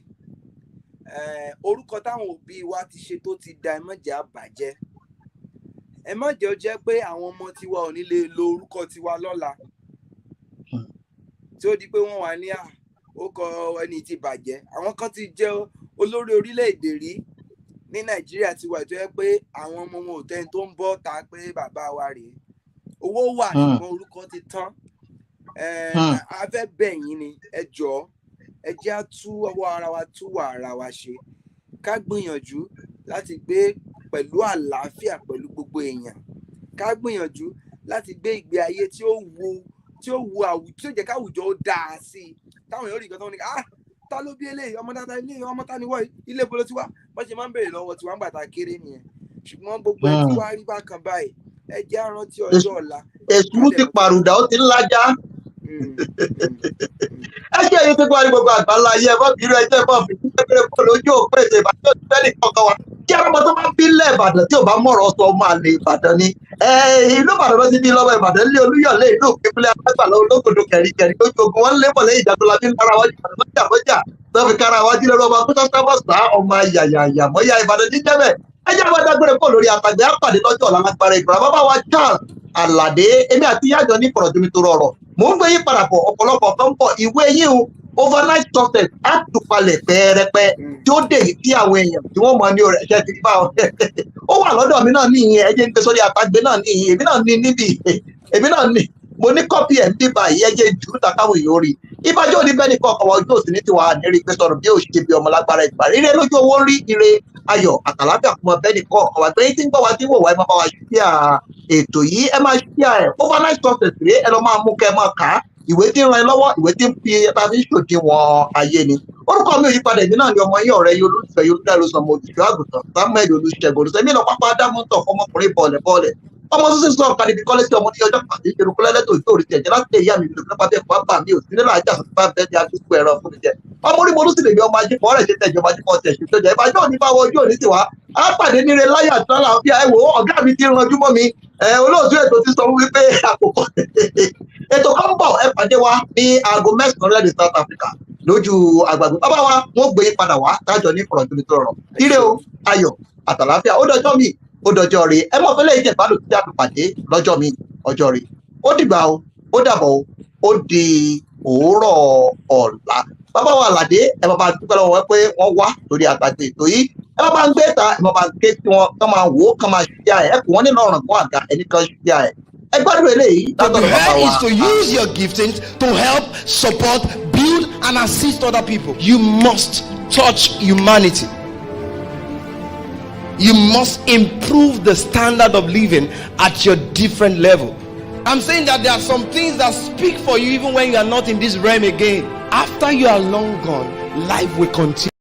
B: Orúkọ táwọn òbí wa ti ṣe tó ti da ẹ má jẹ́ á bàjẹ́. Ẹ má jẹ́ ó jẹ́ pé àwọn ọmọ tiwa ò ní lè lo orúkọ tiwa lọ́la tí ó di pé wọ́n wà ní orúkọ ẹni tí bàjẹ́. Àwọn kan ti jẹ́ olórí orílẹ̀-èdè rí ní Nàìjíríà tiwa tó yẹ pé àwọn ọmọ wọn ò tẹ́ni tó ń bọ́ ta pé bàbá wa rèé. Owó wà ṣùgbọ́n orúkọ ti tán. A fẹ́ bẹ̀ yín ni ẹ jọ̀ọ́ ẹ jẹ́ á tú ọwọ́ ara wa túwà ara wa ṣe ká gbìyànjú láti gbé pẹ̀lú àlàáfíà pẹ̀lú gbogbo èèyàn, ká gbìyànjú láti gbé ìgbé ayé tí ó wu àwùjọ, tí ó jẹ́ káwùjọ ó dáa sí i. Táwọn èèyàn rí nǹkan tó ní ta ló bí eléyìí, ọmọ dáadáa eléyìí, ọmọ ta ni wọ́ ilé bolo tiwa, bọ́n ṣe máa ń béèrè lọ́wọ́ tiwa ń gbà tá kéré nìyẹn. Ṣùgbọ́n gbogbo ẹ tí wàá rí bákan báyìí, ẹ jẹ́ á rántí ọjọ́ ọ̀la.
F: Èsù ti pàrùdà ó ti ń lájá. Ẹ jẹ́ èyí tó gbọ́ ní gbogbo àgbáńlá ayé ẹ̀fọ́ bírú ẹjẹ́ ẹ̀fọ́ fi kékeré kó lójú òpó ètò ìbàdàn tó fẹ́ nìkan kan wa. Kí ọmọ tó bá bí lẹ̀ Ìbàdàn tí ò bá mọ̀rọ̀ sọ ọmọ àlè Ìbàdàn ni. Ìlú Ìbàdàn ló ti bí lọ́wọ́ Ìbàdàn lé Olúyọ̀lé ìlú ìpínlẹ̀ Alágbàlá olókòdó kẹ̀ríkẹ̀rí lójú ogun wọn lé bọ̀lẹ́ ìjàdùlá bí ń kára wájú lọ́jà tó fi kára wájú lọ́wọ́ ọmọ tó sábà sá ọmọ ayàyàyà mọ́yà Ìbàdàn ní jẹ́bẹ̀. Ẹ jẹ́ àwọn adágbére pọ̀ lórí àtàgbé àpàdé lọ́jọ́ ọ̀la lágbára ìgbà bàbá wa Charles Àlàdé èmi àti yájọ ní ìfọ̀rọ̀jomitoro ọ̀rọ̀ mò ń gbé yín padà bọ̀ ọ̀pọ̀lọpọ̀ tó ń bọ̀ ìwé yín overnight success á tùpalẹ̀ pẹ́ẹ́rẹ́pẹ́ tí ó dé tí àwọn èèyàn tí wọ́n mọ ní ọ̀rẹ́ ẹ̀ṣẹ́ ti bá wọn ó wà lọ́dọ̀ mi náà ní ìyẹn ẹ̀jẹ̀ ń gbé sórí àtàgbé náà ní ìyẹn èmi náà ní níbi èmi náà ní mo ní kọ́pì ẹ̀ ń bí báyìí ẹ̀jẹ̀ jù ú tàkàwé yóò rí ìbájọ́ ní bẹ́ẹ̀ ni kọ́ ọ̀kọ̀ ojú òsì ní tiwa nírí pé sọ̀rọ̀ bí ó ṣe bí ọmọ lágbára ìgbà ríre lójú owó rí ire ayọ̀ àtàlábíà kúmọ bẹ́ẹ̀ ni kọ́ ọ̀kọ̀ wà gbẹ́yìn tí ń gbọ́ wa tí ń wò wá ẹ máa bá wa ṣíà ètò yìí ẹ máa ṣíà ẹ̀ overnight success rèé ẹ lọ máa mú kẹ́ máa kà á ìwé tí ń ran lọ́wọ́ ìwé tí ń fi tàbí ṣòdiwọ̀n ayé ni orúkọ mi ò yí padà èmi náà ni ọmọ yín ọ̀rẹ́ yín olólùfẹ́ yín olùdarí ọmọ òṣìṣẹ́ àgùntàn Samuel Olùṣègùn olùsẹ́mi lọ pápá dámúntọ̀ fọmọkùnrin bọ̀ọ̀lẹ̀ ọmọ sísè sọ ọ̀kadì bí kọ́lé sí ọmọ ní ọjọ́ pàdé ìṣerúkúlẹ́lẹ́ tó ìjọ òrìṣẹ́ ẹ̀jẹ̀ láti ìyá mi ìlú nípa bẹ́ẹ̀ fún àbá mi ò sí nílò ajá àti bá bẹ́ẹ̀ di agbègbè ẹ̀rọ fún mi jẹ ọmọ orí morú sì lè mi ọmọ ajé fọ́ rẹ̀ ṣe tẹ̀jọ́ ọmọ ajé fọ́ tẹ̀ ṣe tó jẹ́ ìbájọ́ òní bá wọ ojú òní tiwa á pàdé níre láyà tó láàfíà ẹ wò ọ̀gá mi ti ranjú mọ́ mi olóòtú ètò ti sọ wípé àkókò ètò kan bọ̀ ẹ pàdé wa ní aago 9 lẹ́dí South Africa lójú àgbàgbé bàbá wa wọ́n gbé padà wá tájọ ní kọ̀rọ̀dúnmí tó rọ̀ ire o ayọ̀ àtàlàáfíà ó dọjọ́ mi ó dọjọ́ rí ẹ mọ̀ fẹ́lẹ́ ìjẹ́ ìbálò tí a fi pàdé lọ́jọ́ mi ọjọ́ rí ó dìgbà o ó dàbọ̀ o ó di òórọ̀ ọ̀la bàbá wa Àlàdé ẹ máa bá dúpẹ́ lọ́wọ́ wọn pé wọ́n wá lórí àtàgbé ètò yìí ẹ máa bá ń gbé ta ẹ máa bá ń ké tí wọn kàn máa wò ó kàn máa ṣíà ẹ kù wọ́n nínú ọ̀ràn kan àga ẹnì kan ṣíà ẹ ẹ gbádùn eléyìí látọ̀dọ̀ bàbá wa.
A: is to use your giftings to help support build and assist other people. You must touch humanity. You must improve the standard of living at your different level. I'm saying that there are some things that speak for you even when you are not in this realm again. After you are long gone, life will continue.